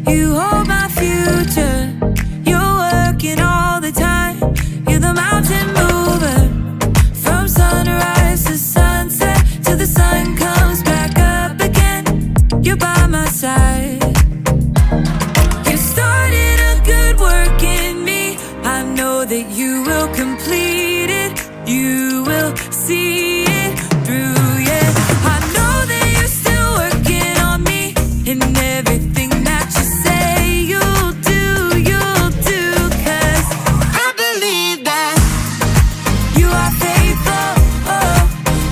You hold my future. You're working all the time. You're the mountain mover. From sunrise to sunset, till the sun comes back up again. You're by my side. You started a good work in me. I know that you will complete it. You will see it through, yeah. I know that you're still working on me. And everything that you say you'll do, 'cause I believe that you are faithful, oh,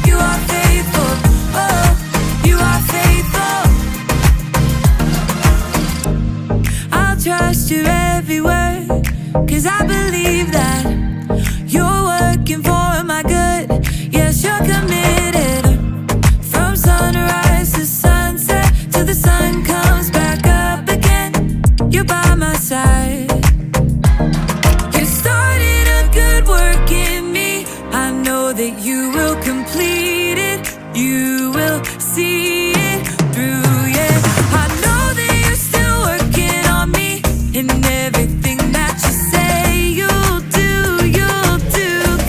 you are faithful, oh, you are faithful. I'll trust your every word, 'cause I believe that you're working for my good. Yes, you're committed. From sunrise to sunset, till the sun comes back up again. You're by my side. You started a good work in me. I know that you will complete it. You will see it through, yeah. I know that you're still working on me. And everything that you say you'll do,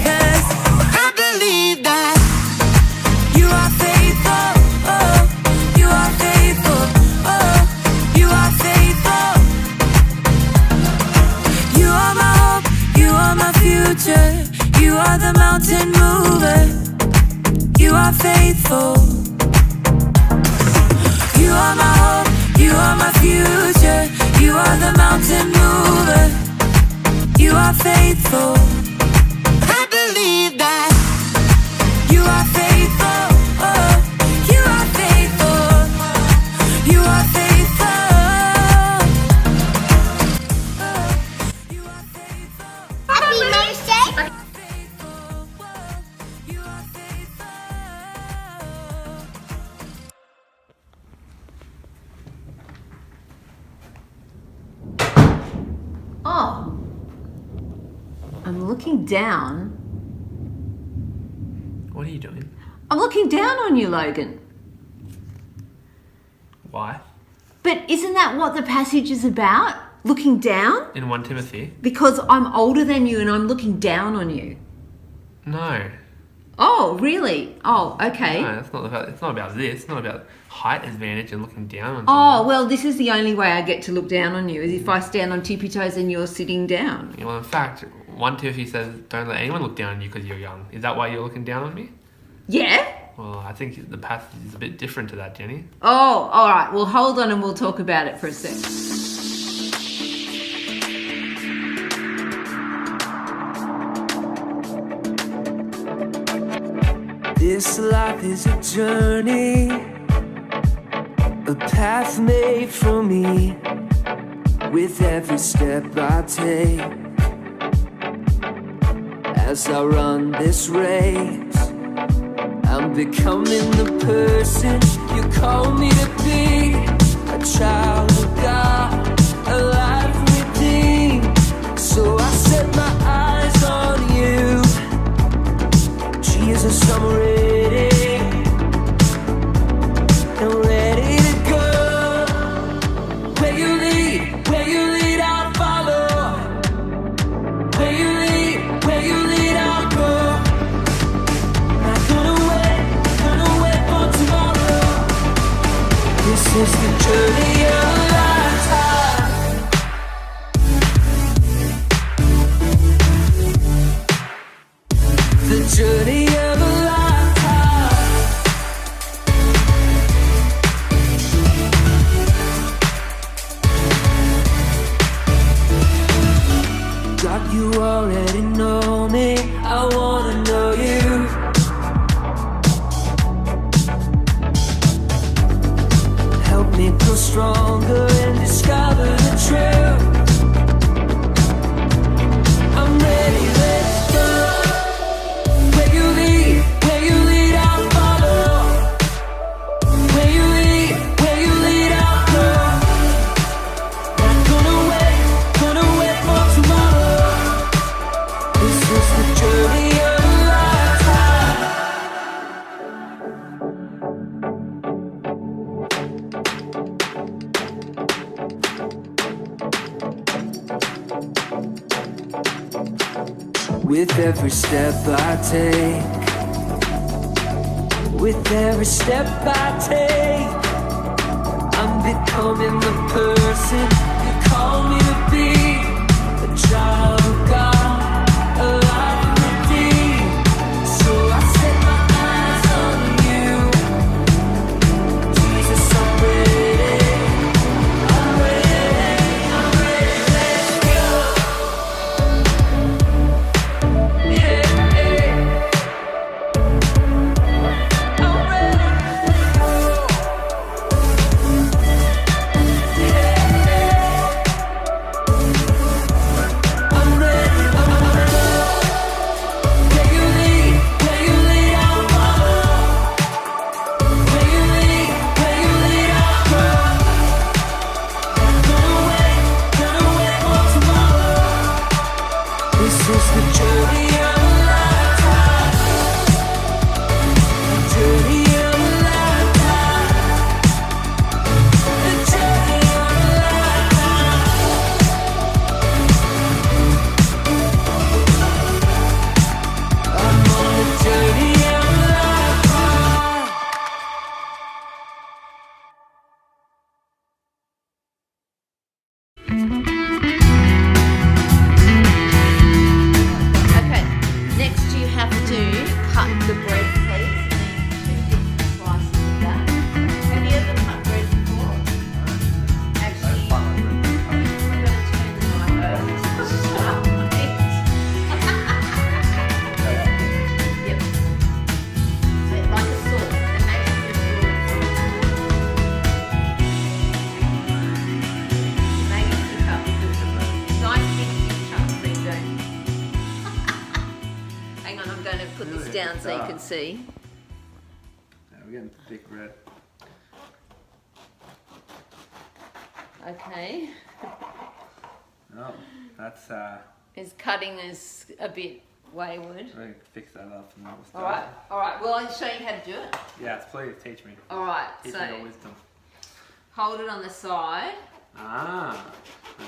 'cause I believe that you are faithful, oh, you are faithful, oh, you are faithful. You are my hope, you are my future. You are the mountain mover. You are faithful. You are my hope, you are my future. You are the mountain mover. You are faithful. I believe that you are faithful, oh, you are faithful. You are faithful. Oh, you are faithful. Happy birthday! You are faithful. Oh, I'm looking down. What are you doing? I'm looking down on you, Logan. Why? But isn't that what the passage is about? Looking down? In 1 Timothy? Because I'm older than you and I'm looking down on you. No. Oh, really? Oh, okay. No, it's not about this. It's not about height advantage and looking down on Oh, someone. well, this is the only way I get to look down on you, is if I stand on tippy toes and you're sitting down. Yeah, well, in fact, 1 Timothy says, don't let anyone look down on you because you're young. Is that why you're looking down on me? Yeah? Well, I think the passage is a bit different to that, Jenny. Oh, all right. Well, hold on and we'll talk about it for a sec. This life is a journey, a path made for me. With every step I take, as I run this race, I'm becoming the person you call me to be. A child of God, a life redeemed. So I set my eyes on you, Jesus, I'm ready, and ready to go. Where you lead, I'll follow. Where you lead, I'll go. Not gonna wait for tomorrow. This is the journey of a lifetime. The journey of a lifetime. God, you already know me. I wanna know you. Help me grow stronger and discover the truth. I'm ready, let's go. Where you lead, I'll follow. Where you lead, I'll go. Not gonna wait for tomorrow. With every step I take, with every step I take, I'm becoming the person you call me to be. A child of God, alive and redeemed. So I set my eyes on you. Jesus, I'm ready. I'm ready. I'm ready. Let's go. Hey, hey. I'm ready. I'm ready. Where you lead, I'll follow. Where you lead, I'll go. Gonna wait for tomorrow. This is the journey of a lifetime. The journey of a lifetime. The journey of a lifetime. I'm on the journey of a lifetime. Okay, next you have to cut the bread, please. And then 2 different slices of that. Have you ever cut bread before? Actually, you've got to turn the knife over. Sharp blades. Yep. So like a sword. And make it a sword. Make it thick up. Nice big thick chunks, so you don't. Hang on, I'm going to put this down so you can see. Yeah, we're getting thick bread. Okay. Oh, that's His cutting is a bit wayward. I fix that up and that was All right. Well, I'll show you how to do it. Yeah, please teach me. All right. Teach So me your wisdom. hold it on the side Ah.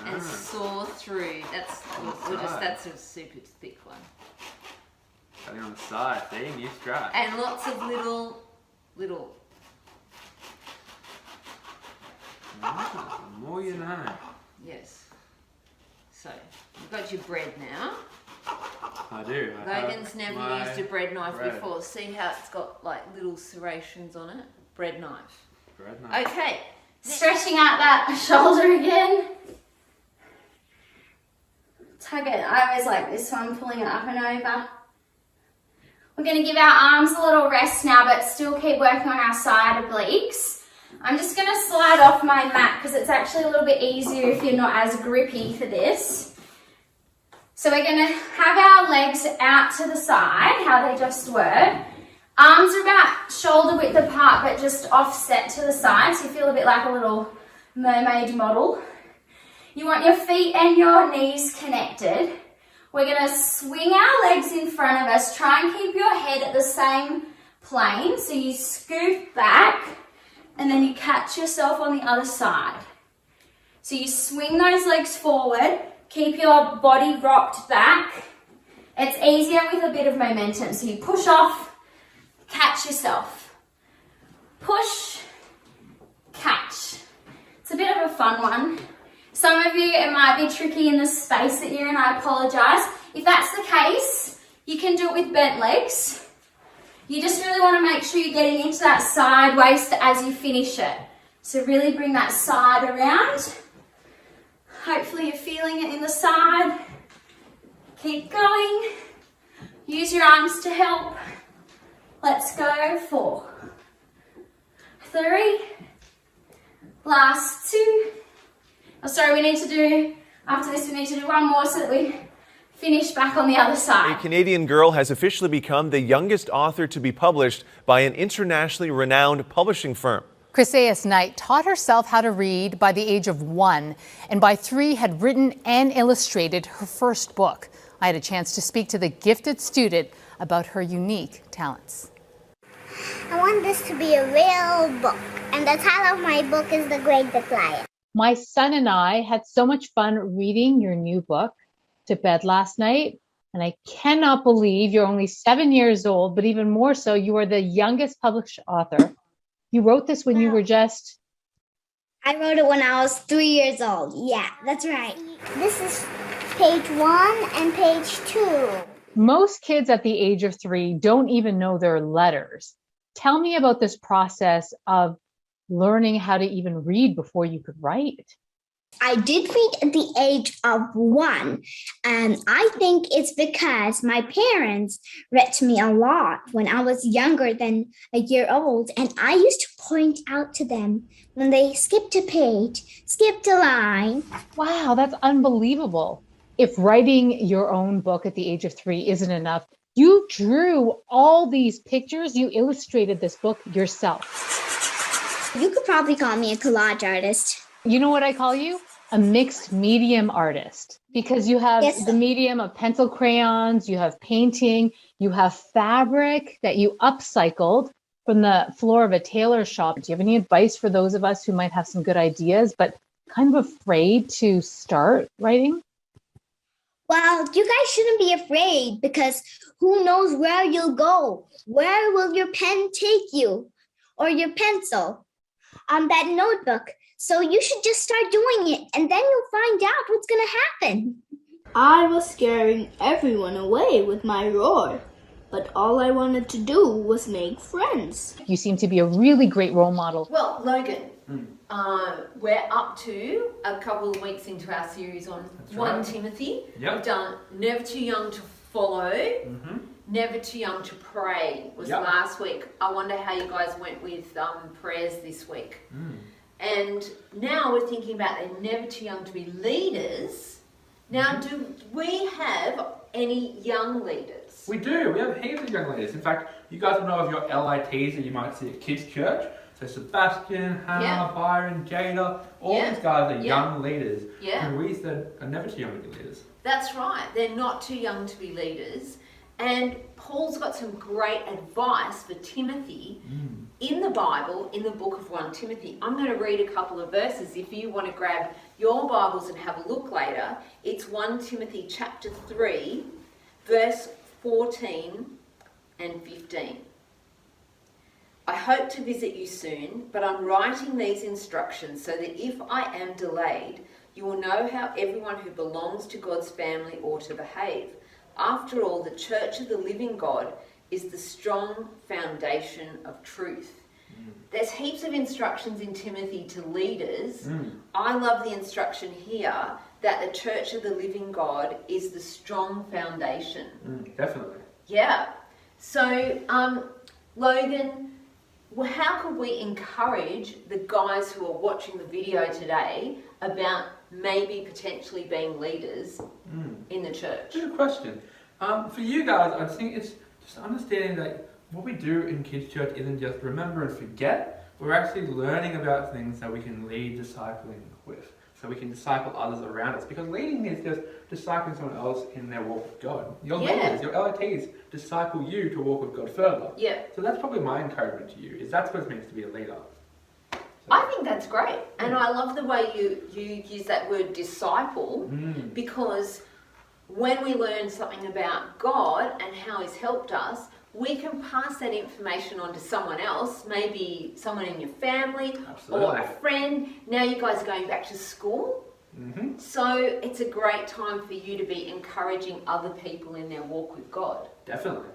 and saw through. That's that's a super thick one. Cutting on the side. See, new strap. And lots of little. Ah, the more you know. Yes. So you've got your bread now. I do. Logan's never used a bread knife before. See how it's got like little serrations on it? Bread knife. Bread knife. Okay. Stretching out that shoulder again. Tug it. I always like this one, pulling it up and over. We're going to give our arms a little rest now, but still keep working on our side obliques. I'm just going to slide off my mat because it's actually a little bit easier if you're not as grippy for this. So we're going to have our legs out to the side, how they just were. Arms are about shoulder width apart, but just offset to the side, so you feel a bit like a little mermaid model. You want your feet and your knees connected. We're going to swing our legs in front of us. Try and keep your head at the same plane. So you scoot back and then you catch yourself on the other side. So you swing those legs forward. Keep your body rocked back. It's easier with a bit of momentum. So you push off, catch yourself. Push, catch. It's a bit of a fun one. Some of you, it might be tricky in the space that you're in. I apologise. If that's the case, you can do it with bent legs. You just really want to make sure you're getting into that side waist as you finish it. So really bring that side around. Hopefully you're feeling it in the side. Keep going. Use your arms to help. Let's go. 4, 3, last 2. Oh, sorry, we need to do, after this we need to do one more so that we finish back on the other A side. Canadian girl has officially become the youngest author to be published by an internationally renowned publishing firm. Chrysaeus Knight taught herself how to read by the age of 1, and by 3 had written and illustrated her first book. I had a chance to speak to the gifted student about her unique talents. I want this to be a real book, and the title of my book is The Great Decline. My son and I had so much fun reading your new book to bed last night. And I cannot believe you're only 7 years old, but even more so, you are the youngest published author. You wrote this when you were just... I wrote it when I was 3 years old. Yeah, that's right. This is page 1 and page 2. Most kids at the age of 3 don't even know their letters. Tell me about this process of learning how to even read before you could write. I did read at the age of 1, and I think it's because my parents read to me a lot when I was younger than a year old, and I used to point out to them when they skipped a page, skipped a line. Wow, that's unbelievable. If writing your own book at the age of 3 isn't enough, you drew all these pictures, you illustrated this book yourself. You could probably call me a collage artist. You know what I call you? A mixed medium artist, because you have the medium of pencil crayons, you have painting, you have fabric that you upcycled from the floor of a tailor shop. Do you have any advice for those of us who might have some good ideas, but kind of afraid to start writing? Well, you guys shouldn't be afraid, because who knows where you'll go? Where will your pen take you? Or your pencil? On that notebook. So you should just start doing it, and then you'll find out what's going to happen. I was scaring everyone away with my roar, but all I wanted to do was make friends. You seem to be a really great role model. Well, Logan, we're up to a couple of weeks into our series on 1 Timothy. Yep. We've done Never Too Young to Follow, Never Too Young to Pray was last week. I wonder how you guys went with prayers this week. And now we're thinking about they're never too young to be leaders. Now, do we have any young leaders? We do. We have heaps of young leaders. In fact, you guys will know of your LITs that you might see at kids' church. So Sebastian, Hannah, Byron, Jada, all these guys are young leaders. And we said are never too young to be leaders. That's right. They're not too young to be leaders. And Paul's got some great advice for Timothy in the Bible, in the book of 1 Timothy. I'm going to read a couple of verses. If you want to grab your Bibles and have a look later, it's 1 Timothy chapter 3, verse 14 and 15. I hope to visit you soon, but I'm writing these instructions so that if I am delayed, you will know how everyone who belongs to God's family ought to behave. After all, the church of the living God is the strong foundation of truth. There's heaps of instructions in Timothy to leaders. I love the instruction here that the church of the living God is the strong foundation. Definitely. Yeah. So, Logan, how could we encourage the guys who are watching the video today about maybe potentially being leaders in the church? Good question. For you guys, I think it's just understanding that what we do in kids' church isn't just remember and forget. We're actually learning about things that we can lead discipling with, so we can disciple others around us. Because leading is just discipling someone else in their walk with God. Your leaders, your LITs, disciple you to walk with God further. Yeah. So that's probably my encouragement to you, is that's what it means to be a leader. So, I think that's great. And I love the way you use that word disciple, because when we learn something about God and how He's helped us, we can pass that information on to someone else, maybe someone in your family or a friend. Now you guys are going back to school. So it's a great time for you to be encouraging other people in their walk with God. Definitely.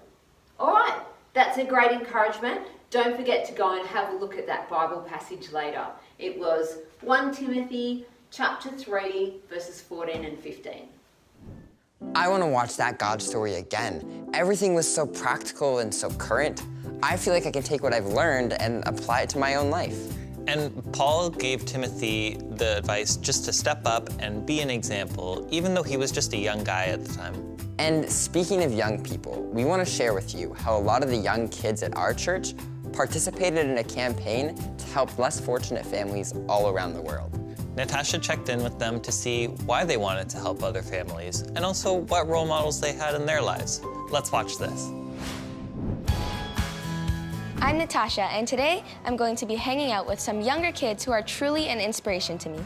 All right, that's a great encouragement. Don't forget to go and have a look at that Bible passage later. It was 1 Timothy chapter 3, verses 14 and 15. I want to watch that God story again. Everything was so practical and so current. I feel like I can take what I've learned and apply it to my own life. And Paul gave Timothy the advice just to step up and be an example, even though he was just a young guy at the time. And speaking of young people, we want to share with you how a lot of the young kids at our church participated in a campaign to help less fortunate families all around the world. Natasha checked in with them to see why they wanted to help other families and also what role models they had in their lives. Let's watch this. I'm Natasha, and today I'm going to be hanging out with some younger kids who are truly an inspiration to me.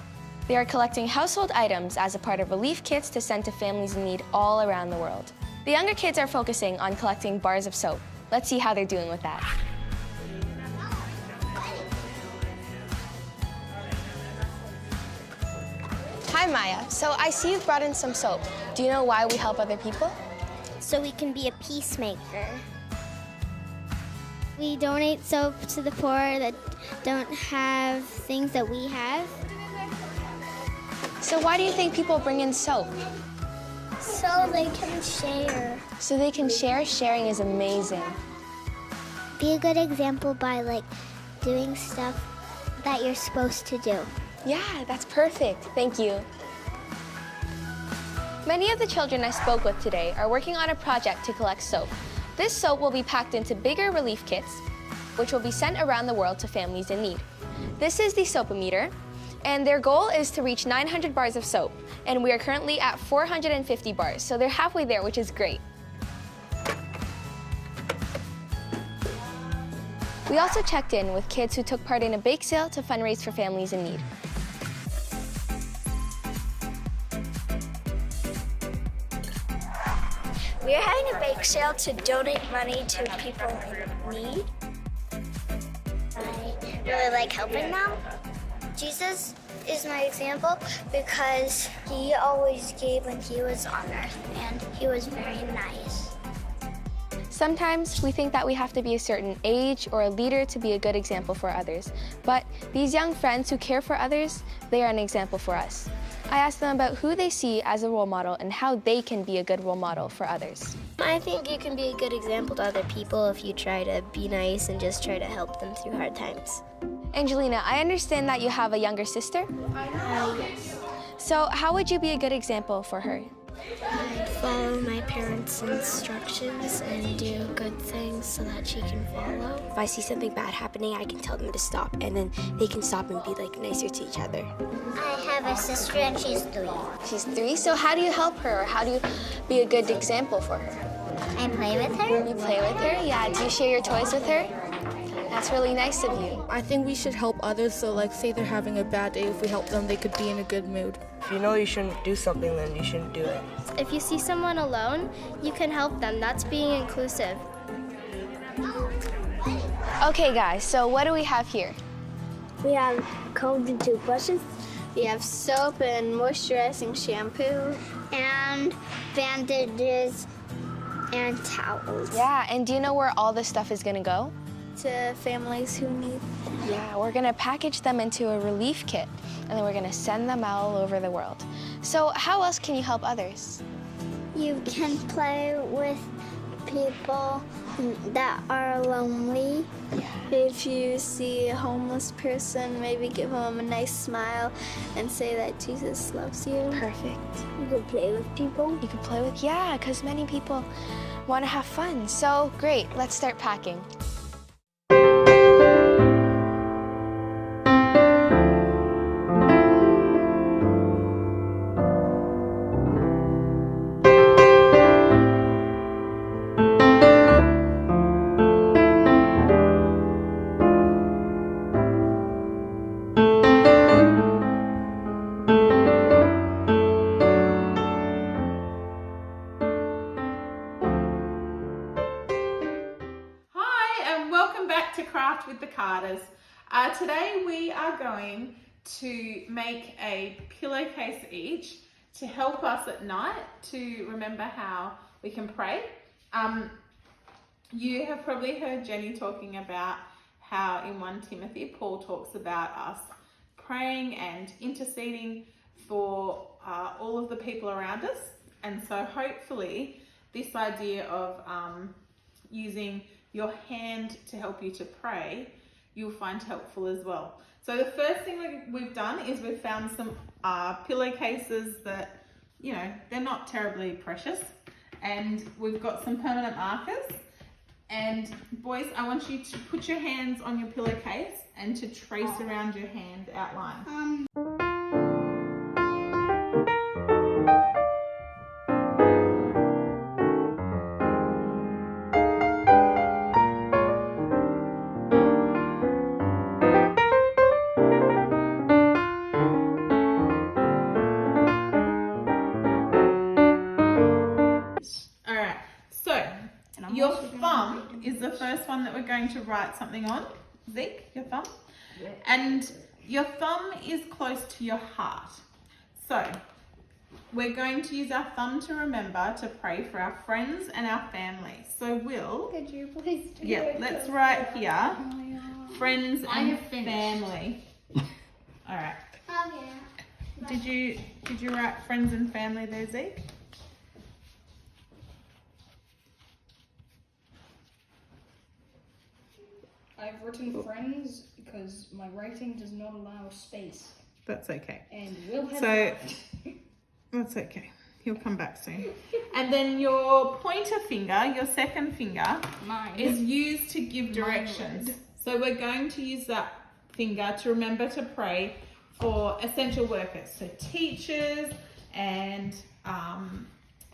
They are collecting household items as a part of relief kits to send to families in need all around the world. The younger kids are focusing on collecting bars of soap. Let's see how they're doing with that. Hi, Maya. So I see you've brought in some soap. Do you know why we help other people? So we can be a peacemaker. We donate soap to the poor that don't have things that we have. So why do you think people bring in soap? So they can share. So they can share. Sharing is amazing. Be a good example by doing stuff that you're supposed to do. Yeah, that's perfect. Thank you. Many of the children I spoke with today are working on a project to collect soap. This soap will be packed into bigger relief kits, which will be sent around the world to families in need. This is the Soap-O-Meter, and their goal is to reach 900 bars of soap, and we are currently at 450 bars, so they're halfway there, which is great. We also checked in with kids who took part in a bake sale to fundraise for families in need. We are having a bake sale to donate money to people in need. I really like helping them. Jesus is my example because he always gave when he was on earth, and he was very nice. Sometimes we think that we have to be a certain age or a leader to be a good example for others. But these young friends who care for others, they are an example for us. I asked them about who they see as a role model and how they can be a good role model for others. I think you can be a good example to other people if you try to be nice and just try to help them through hard times. Angelina, I understand that you have a younger sister? Yes. So how would you be a good example for her? I'd follow my parents' instructions and do good things so that she can follow. If I see something bad happening, I can tell them to stop, and then they can stop and be nicer to each other. I have a sister and she's 3. She's 3, so how do you help her? Or how do you be a good example for her? I play with her. You play with her? Yeah, do you share your toys with her? That's really nice of you. I think we should help others, so say they're having a bad day, if we help them, they could be in a good mood. If you know you shouldn't do something, then you shouldn't do it. If you see someone alone, you can help them. That's being inclusive. Okay guys, so what do we have here? We have combs and toothbrushes. We have soap and moisturizing shampoo. And bandages and towels. Yeah, and do you know where all this stuff is gonna go? To families who need. Yeah, we're gonna package them into a relief kit, and then we're gonna send them all over the world. So how else can you help others? You can play with people that are lonely. Yeah. If you see a homeless person, maybe give them a nice smile and say that Jesus loves you. Perfect. You can play with people. You can play with, yeah, because many people want to have fun. So great, let's start packing. With the Carters. Today we are going to make a pillowcase each to help us at night to remember how we can pray. You have probably heard Jenny talking about how in 1 Timothy Paul talks about us praying and interceding for all of the people around us, and so hopefully this idea of using your hand to help you to pray, you'll find helpful as well. So the first thing we've done is we've found some pillowcases that, they're not terribly precious. And we've got some permanent markers. And boys, I want you to put your hands on your pillowcase and to trace around your hand outline. All right, is the first one that we're going to write something on. Zeke, your thumb. And your thumb is close to your heart. So we're going to use our thumb to remember to pray for our friends and our family. So Could you please do yeah, let's write here, friends and family. All right. Oh yeah. Did you write friends and family there, Zeke? I've written friends because my writing does not allow space. That's okay. And Will has So that's okay. He'll come back soon. And then your pointer finger, your second finger, is used to give directions. So we're going to use that finger to remember to pray for essential workers. So teachers and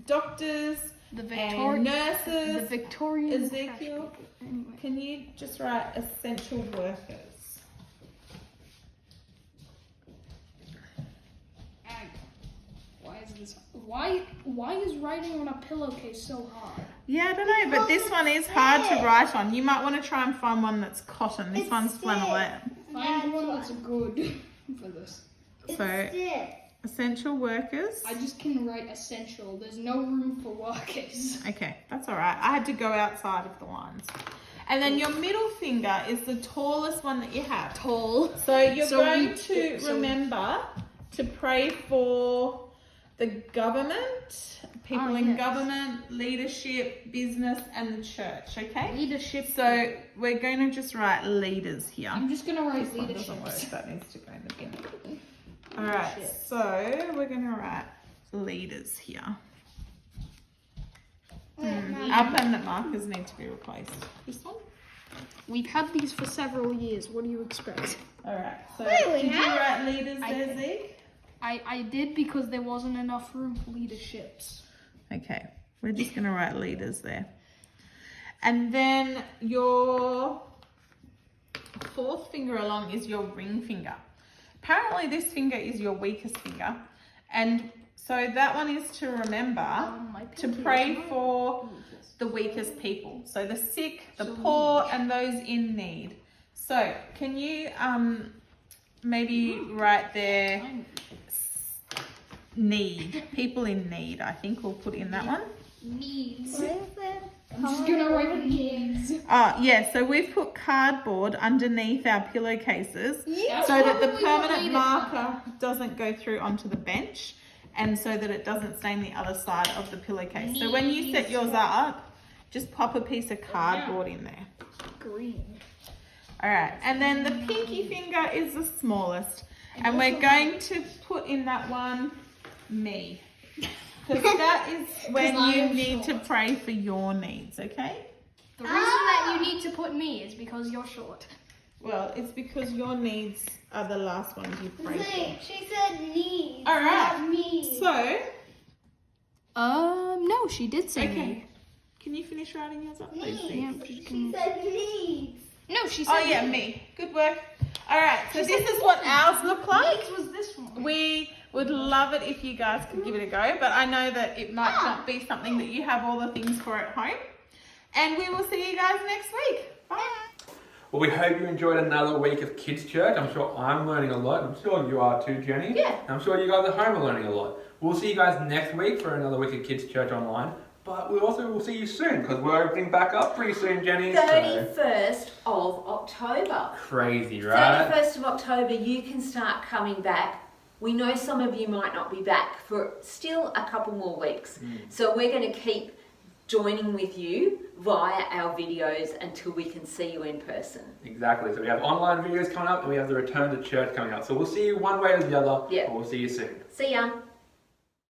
doctors and nurses. The Victorian Ezekiel, can you just write essential workers? Why is writing on a pillowcase so hard? Yeah, I don't know, but this one is hard to write on. You might want to try and find one that's cotton. This one's flannelette. Find one that's good for this. So, essential workers. I just can write essential. There's no room for workers. Okay, that's all right. I had to go outside of the lines. And then your middle finger is the tallest one that you have. Tall. So you're going to remember to pray for the government, people in government, leadership, business, and the church, okay? Leadership. So we're going to just write leaders here. I'm just going to write This one leadership. doesn't work, that needs to go in the bin. All right, so we're going to write leaders here. Our permanent markers need to be replaced. This one? We've had these for several years. What do you expect? All right, so did you write leaders there, Zeke? I did because there wasn't enough room for leaderships. Okay, we're just going to write leaders there. And then your fourth finger along is your ring finger. Apparently this finger is your weakest finger. And so that one is to remember to pray for the weakest people. So the sick, the poor, and those in need. So can you maybe write there need, people in need, I think we'll put in that one. Needs. I'm just gonna write needs. Oh yeah, so we've put cardboard underneath our pillowcases so that the permanent marker doesn't go through onto the bench and so that it doesn't stain the other side of the pillowcase. So when you set yours up, just pop a piece of cardboard in there. Green. All right, and then the pinky finger is the smallest. And we're going to put in that one, me. Because that is when you need to pray for your needs, okay? The reason that you need to put me is because you're short. Well, it's because your needs are the last ones you pray for. She said needs. All right. Not me. So. No, she did say me. Can you finish writing yours up, please? She said needs. No, she said. Oh yeah, me. Good work. All right. So this is what ours look like. Needs was this one. We would love it if you guys could give it a go, but I know that it might not be something that you have all the things for at home. And we will see you guys next week. Bye. Well, we hope you enjoyed another week of Kids Church. I'm sure I'm learning a lot. I'm sure you are too, Jenny. Yeah. I'm sure you guys at home are learning a lot. We'll see you guys next week for another week of Kids Church online. But we also will see you soon because we're opening back up pretty soon, Jenny. 31st of October. Crazy, right? 31st of October, you can start coming back. We know some of you might not be back for still a couple more weeks. So we're going to keep joining with you via our videos until we can see you in person. Exactly. So we have online videos coming up and we have the return to church coming up. So we'll see you one way or the other. Yeah. But we'll see you soon. See ya.